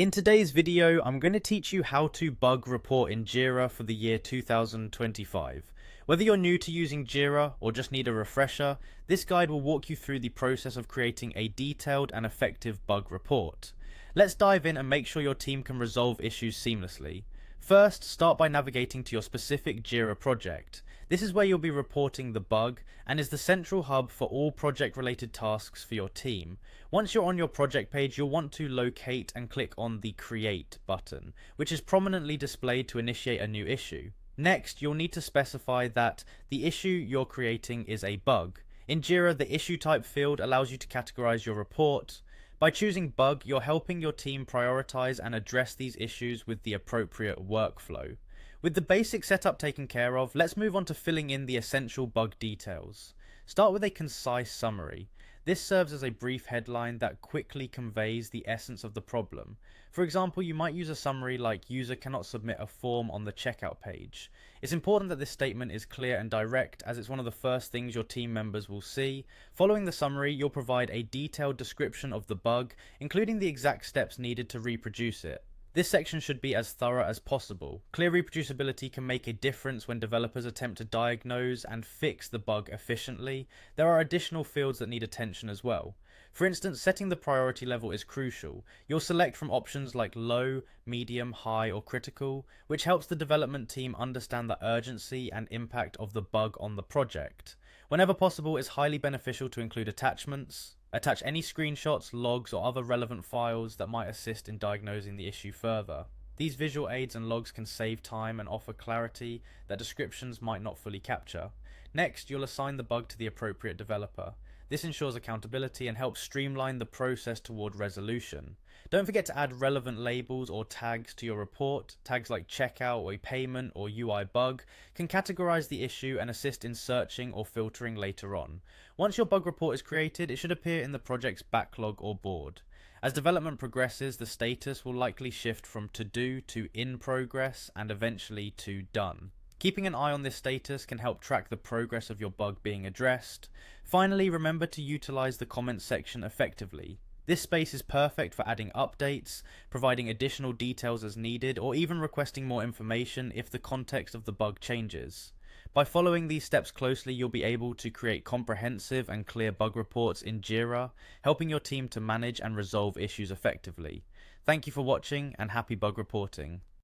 In today's video, I'm going to teach you how to bug report in Jira for the year 2025. Whether you're new to using Jira or just need a refresher, this guide will walk you through the process of creating a detailed and effective bug report. Let's dive in and make sure your team can resolve issues seamlessly. First, start by navigating to your specific Jira project. This is where you'll be reporting the bug and is the central hub for all project-related tasks for your team. Once you're on your project page, you'll want to locate and click on the Create button, which is prominently displayed to initiate a new issue. Next, you'll need to specify that the issue you're creating is a bug. In Jira, the issue type field allows you to categorize your report. By choosing bug, you're helping your team prioritize and address these issues with the appropriate workflow. With the basic setup taken care of, let's move on to filling in the essential bug details. Start with a concise summary. This serves as a brief headline that quickly conveys the essence of the problem. For example, you might use a summary like "user cannot submit a form on the checkout page." It's important that this statement is clear and direct, as it's one of the first things your team members will see. Following the summary, you'll provide a detailed description of the bug, including the exact steps needed to reproduce it. This section should be as thorough as possible. Clear reproducibility can make a difference when developers attempt to diagnose and fix the bug efficiently. There are additional fields that need attention as well. For instance, setting the priority level is crucial. You'll select from options like low, medium, high, or critical, which helps the development team understand the urgency and impact of the bug on the project. Whenever possible, it's highly beneficial to include attachments. Attach any screenshots, logs, or other relevant files that might assist in diagnosing the issue further. These visual aids and logs can save time and offer clarity that descriptions might not fully capture. Next, you'll assign the bug to the appropriate developer. This ensures accountability and helps streamline the process toward resolution. Don't forget to add relevant labels or tags to your report. Tags like checkout or payment or UI bug can categorize the issue and assist in searching or filtering later on. Once your bug report is created, it should appear in the project's backlog or board. As development progresses, the status will likely shift from to do to in progress and eventually to done. Keeping an eye on this status can help track the progress of your bug being addressed. Finally, remember to utilize the comments section effectively. This space is perfect for adding updates, providing additional details as needed, or even requesting more information if the context of the bug changes. By following these steps closely, you'll be able to create comprehensive and clear bug reports in Jira, helping your team to manage and resolve issues effectively. Thank you for watching, and happy bug reporting.